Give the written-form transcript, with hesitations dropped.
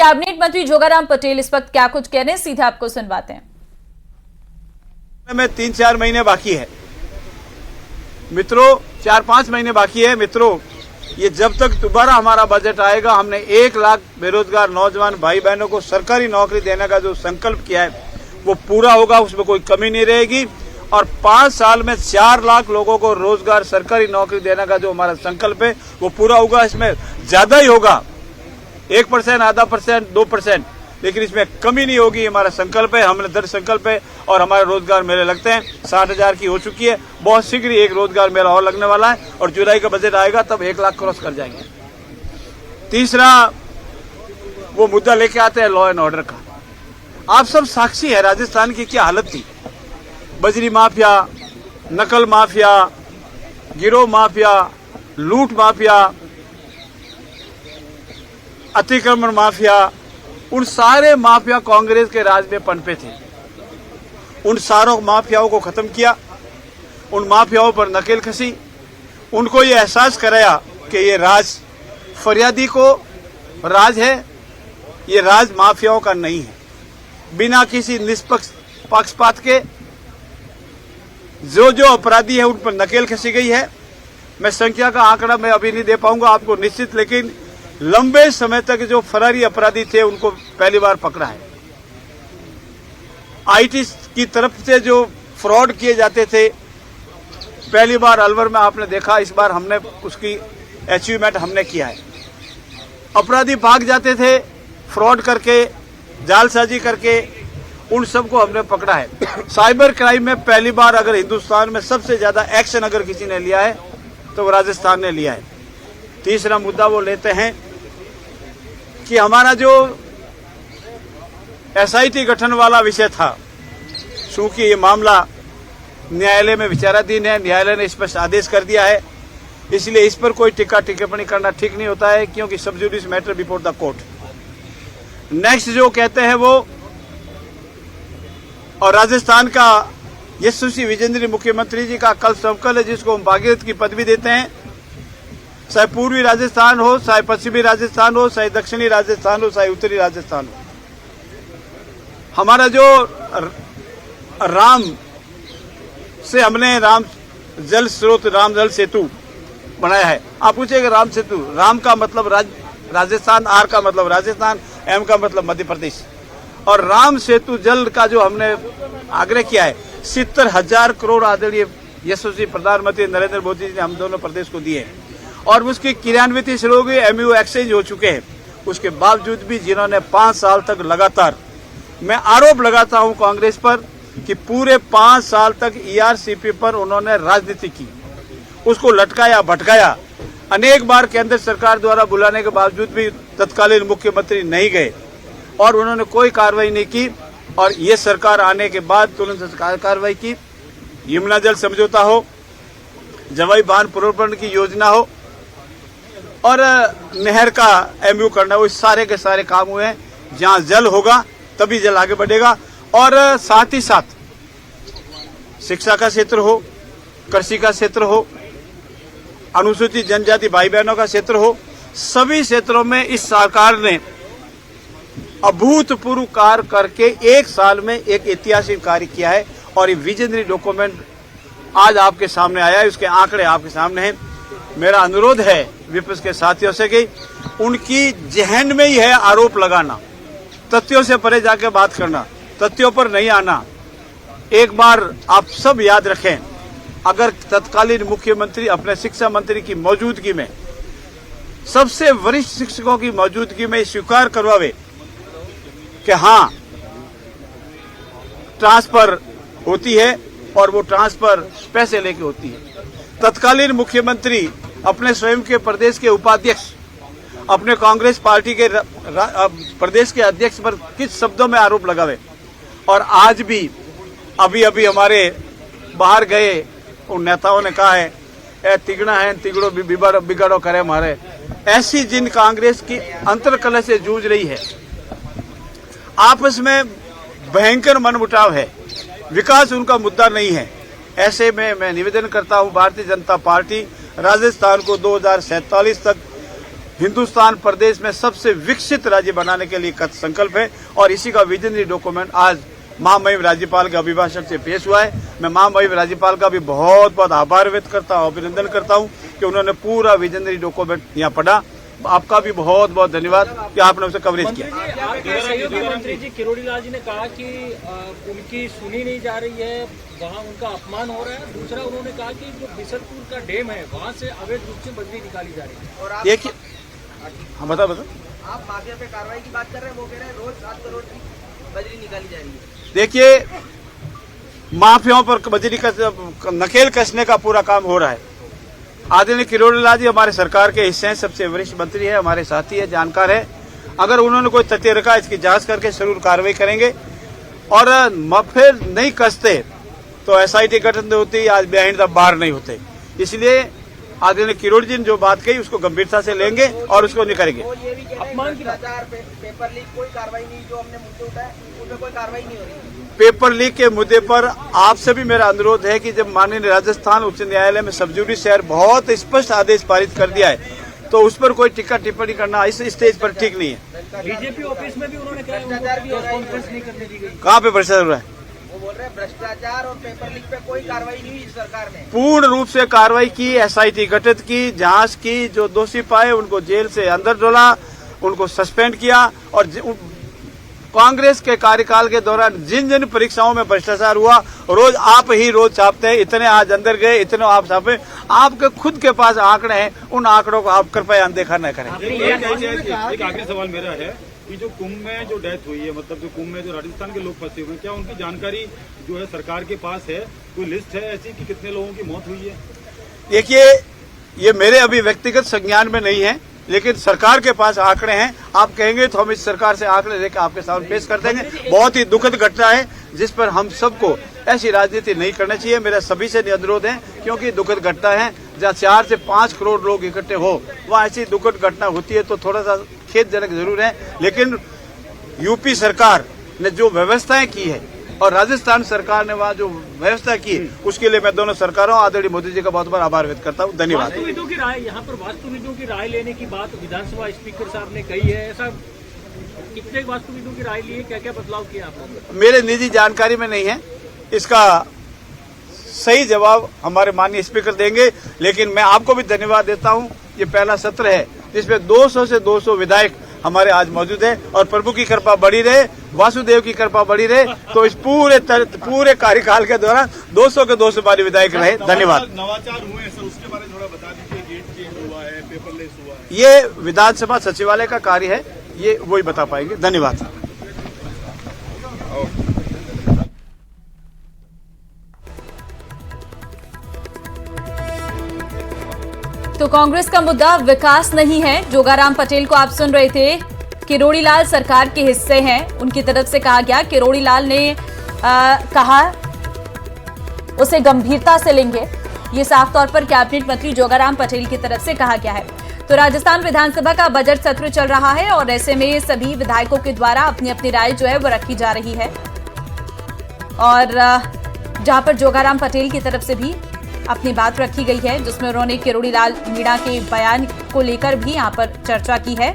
Cabinet मंत्री जोगाराम पटेल इस वक्त क्या कुछ कह रहे हैं, सीधे आपको सुनवाते हैं। में 3-4 महीने बाकी है मित्रों, 4-5 महीने बाकी है मित्रों। ये जब तक दोबारा हमारा बजट आएगा, हमने 1 लाख बेरोजगार नौजवान भाई बहनों को सरकारी नौकरी देने का जो संकल्प किया है वो पूरा होगा, उसमें कोई कमी नहीं रहेगी। और 5 साल में 4 लाख लोगों को रोजगार सरकारी नौकरी देने का जो हमारा संकल्प है वो पूरा होगा। इसमें ज्यादा ही होगा, 1%, आधा %, 2%, लेकिन इसमें कमी नहीं होगी। हमारा संकल्प है, हमने दृढ़ संकल्प है। और हमारे रोजगार मेले लगते हैं, 60,000 की हो चुकी है, बहुत शीघ्र एक रोजगार मेला और लगने वाला है और जुलाई का बजट आएगा तब 1 लाख क्रॉस कर जाएंगे। तीसरा वो मुद्दा लेके आते हैं लॉ एंड ऑर्डर का। आप सब साक्षी है राजस्थान की क्या हालत थी। बजरी माफिया, नकल माफिया, गिरोह माफिया, लूट माफिया, अतिक्रमण माफिया, उन सारे माफिया कांग्रेस के राज में पनपे थे। उन सारों माफियाओं को खत्म किया, उन माफियाओं पर नकेल कसी, उनको ये एहसास कराया कि ये राज फरियादी को राज है, ये राज माफियाओं का नहीं है। बिना किसी निष्पक्ष पक्षपात के जो अपराधी है उन पर नकेल कसी गई है। मैं संख्या का आंकड़ा मैं अभी नहीं दे पाऊंगा आपको निश्चित, लेकिन लंबे समय तक जो फरारी अपराधी थे उनको पहली बार पकड़ा है। आईटी की तरफ से जो फ्रॉड किए जाते थे पहली बार अलवर में आपने देखा, इस बार हमने उसकी अचीवमेंट हमने किया है। अपराधी भाग जाते थे फ्रॉड करके, जालसाजी करके, उन सबको हमने पकड़ा है। साइबर क्राइम में पहली बार अगर हिंदुस्तान में सबसे ज्यादा एक्शन अगर किसी ने लिया है तो वो राजस्थान ने लिया है। तीसरा मुद्दा वो लेते हैं कि हमारा जो एसआईटी गठन वाला विषय था, चूंकि ये मामला न्यायालय में विचाराधीन है, न्यायालय ने स्पष्ट आदेश कर दिया है, इसलिए इस पर कोई टिक्का टिप्पणी करना ठीक नहीं होता है, क्योंकि सब जुडिस matter before the court. Next जो कहते हैं वो, और राजस्थान का यशस्वी विजेंद्र मुख्यमंत्री जी का कल संकल्प है जिसको हम भागीरथ की पदवी देते हैं, चाहे पूर्वी राजस्थान हो, चाहे पश्चिमी राजस्थान हो, चाहे दक्षिणी राजस्थान हो, चाहे उत्तरी राजस्थान हो। हमारा जो राम से हमने राम जल स्रोत, राम जल सेतु बनाया है। आप पूछेंगे राम सेतु, राम का मतलब राजस्थान, आर का मतलब राजस्थान, एम का मतलब मध्य प्रदेश। और राम सेतु जल का जो हमने आग्रह किया है 70,000 करोड़ आदरणीय यशस्वी प्रधानमंत्री नरेंद्र मोदी जी ने हम दोनों प्रदेश को दिए और उसकी क्रियान्वित शुरू हो गई, एमयू एक्सचेंज हो चुके हैं। उसके बावजूद भी जिन्होंने 5 साल तक लगातार, मैं आरोप लगाता हूं कांग्रेस पर कि पूरे 5 साल तक ईआरसीपी पर उन्होंने राजनीति की, उसको लटकाया भटकाया। अनेक बार केंद्र सरकार द्वारा बुलाने के बावजूद भी तत्कालीन मुख्यमंत्री नहीं गए और उन्होंने कोई कार्रवाई नहीं की। और ये सरकार आने के बाद तुरंत कार्रवाई की। यमुना जल समझौता हो, जवाई बांध पुनर्भरण की योजना हो और नहर का एमयू करना, वो सारे के सारे काम हुए हैं। जहां जल होगा तभी जल आगे बढ़ेगा। और साथ ही साथ शिक्षा का क्षेत्र हो, कृषि का क्षेत्र हो, अनुसूचित जनजाति भाई बहनों का क्षेत्र हो, सभी क्षेत्रों में इस सरकार ने अभूतपूर्व कार्य करके 1 साल में एक ऐतिहासिक कार्य किया है। और ये विजनरी डॉक्यूमेंट आज आपके सामने आया है, उसके आंकड़े आपके सामने हैं। मेरा अनुरोध है विपक्ष के साथियों से कि उनकी जहन में ही है आरोप लगाना, तथ्यों से परे जाके बात करना, तथ्यों पर नहीं आना। एक बार आप सब याद रखें, अगर तत्कालीन मुख्यमंत्री अपने शिक्षा मंत्री की मौजूदगी में, सबसे वरिष्ठ शिक्षकों की मौजूदगी में स्वीकार करवावे कि हाँ ट्रांसफर होती है और वो ट्रांसफर पैसे लेके होती है। तत्कालीन मुख्यमंत्री अपने स्वयं के प्रदेश के उपाध्यक्ष, अपने कांग्रेस पार्टी के प्रदेश के अध्यक्ष पर किस शब्दों में आरोप लगावे। और आज भी अभी हमारे बाहर गए उन नेताओं ने कहा है ए तिगड़ा है, तिगड़ो बिगाड़ो करे हमारे। ऐसी जिन कांग्रेस की अंतर्कलह से जूझ रही है, आपस में भयंकर मनमुटाव है, विकास उनका मुद्दा नहीं है, ऐसे में मैं निवेदन करता हूं भारतीय जनता पार्टी राजस्थान को 2047 तक हिंदुस्तान प्रदेश में सबसे विकसित राज्य बनाने के लिए संकल्प है और इसी का विजनरी डॉक्यूमेंट आज महामहिम राज्यपाल के अभिभाषण से पेश हुआ है। मैं महामहिम राज्यपाल का भी बहुत बहुत आभार व्यक्त करता हूँ, अभिनंदन करता हूँ कि उन्होंने पूरा विजनरी डॉक्यूमेंट यहाँ पढ़ा। आपका भी बहुत बहुत धन्यवाद कि आपने उसे कवरेज किया। आपके सहयोगी मंत्री जी किरोड़ी लाल जी ने कहा कि उनकी सुनी नहीं जा रही है, वहाँ उनका अपमान हो रहा है। दूसरा उन्होंने कहा कि जो बिसलपुर का डैम है वहाँ से अवैध रूप से बजरी निकाली जा रही है। और देखिए, हाँ बता आप माफिया पे कार्रवाई की बात कर रहे हैं, वो कह रहे हैं रोज 7 करोड़ की बजरी निकाली जा रही है। देखिए, माफियाओं पर बजरी का नकेल कसने का पूरा काम हो रहा है। आदरणीय किरोड़ी लाल जी हमारे सरकार के हिस्से हैं, सबसे वरिष्ठ मंत्री है, हमारे साथी है, जानकार है। अगर उन्होंने कोई तथ्य रखा इसकी जांच करके जरूर कार्रवाई करेंगे और फिर नहीं कसते तो एसआईटी गठन होती, आज बिहाइंड द बार नहीं होते। इसलिए आदरणीय किरोड़ी जी ने जो बात कही उसको गंभीरता से लेंगे और उसको नहीं करेंगे। ये भी कह रहे हैं भ्रष्टाचार, पेपर लीक कोई कार्रवाई नहीं, जो हमने मुद्दे उठाए उन पर कोई कार्रवाई नहीं हो रही। पेपर लीक के मुद्दे पर आपसे भी मेरा अनुरोध है कि जब माननीय राजस्थान उच्च न्यायालय में सब जुडिस शहर बहुत स्पष्ट आदेश पारित कर दिया है तो उस पर कोई टिक्का टिप्पणी करना इस स्टेज पर ठीक नहीं है। बीजेपी ऑफिस में भी उन्होंने कहा कॉन्फ्रेंस नहीं करने दी गई। कहाँ पे भ्रष्टाचार हो रहा है? वो बोल रहे हैं भ्रष्टाचार और पेपर लीक पे कोई कार्रवाई नहीं हुई सरकार ने। पूर्ण रूप से कार्रवाई की, एसआईटी गठित की, जांच की, जो दोषी पाए उनको जेल से अंदर डोला, उनको सस्पेंड किया और कांग्रेस के कार्यकाल के दौरान जिन जिन परीक्षाओं में भ्रष्टाचार हुआ रोज आप ही रोज छापते हैं, इतने आज अंदर गए, इतने आप छापे। आपके खुद के पास आंकड़े हैं, उन आंकड़ों को आप कृपया अनदेखा न करें। एक आखिरी सवाल मेरा है कि जो कुंभ में जो डेथ हुई है, मतलब जो कुंभ में जो राजस्थान के लोग फंसे हुए हैं, क्या उनकी जानकारी जो है सरकार के पास है? कोई लिस्ट है ऐसी कि कितने लोगों की मौत हुई है? देखिए, ये मेरे अभी व्यक्तिगत संज्ञान में नहीं है, लेकिन सरकार के पास आंकड़े हैं। आप कहेंगे तो हम इस सरकार से आंकड़े लेकर आपके सामने पेश कर देंगे। बहुत ही दुखद घटना है जिस पर हम सबको ऐसी राजनीति नहीं करना चाहिए। मेरा सभी से अनुरोध है, क्योंकि दुखद घटना है जहाँ 4 से 5 करोड़ लोग इकट्ठे हो, वहाँ ऐसी दुखद घटना होती है तो थोड़ा सा खेदजनक जरूर है। लेकिन यूपी सरकार ने जो व्यवस्थाएं की है और राजस्थान सरकार ने वहाँ जो व्यवस्था की, उसके लिए मैं दोनों सरकारों आदरणीय मोदी जी का बहुत बहुत आभार व्यक्त करता हूँ। धन्यवाद। वास्तुविदों की राय, यहाँ पर वास्तुविदों की राय लेने की बात विधानसभा स्पीकर साहब ने कही है, ऐसा कितने वास्तुविदों की राय ली है, क्या क्या बदलाव किया आपने? मेरे निजी जानकारी में नहीं है, इसका सही जवाब हमारे माननीय स्पीकर देंगे। लेकिन मैं आपको भी धन्यवाद देता हूँ। ये पहला सत्र है जिसमें 200 से 200 विधायक हमारे आज मौजूद है और प्रभु की कृपा बढ़ी रहे, वासुदेव की कृपा बढ़ी रहे, तो इस पूरे कार्यकाल के दौरान 200 के 200 बारी विधायक रहे। धन्यवाद। नवाचार हुए हैं सर, उसके बारे में थोड़ा बता दीजिए। गेट चेंज हुआ है, पेपरलेस हुआ है। ये विधानसभा सचिवालय का कार्य है, ये वही बता पाएंगे। धन्यवाद। तो कांग्रेस का मुद्दा विकास नहीं है। जोगाराम पटेल को आप सुन रहे थे, किरोड़ी लाल सरकार के हिस्से हैं, उनकी तरफ से कहा गया। किरोड़ी लाल ने कहा उसे गंभीरता से लेंगे, ये साफ तौर पर कैबिनेट मंत्री जोगाराम पटेल की तरफ से कहा गया है। तो राजस्थान विधानसभा का बजट सत्र चल रहा है और ऐसे में सभी विधायकों के द्वारा अपनी अपनी राय जो है वो रखी जा रही है और जहां पर जोगाराम पटेल की तरफ से भी अपनी बात रखी गई है, जिसमें उन्होंने किरोड़ी लाल मीणा के बयान को लेकर भी यहां पर चर्चा की है।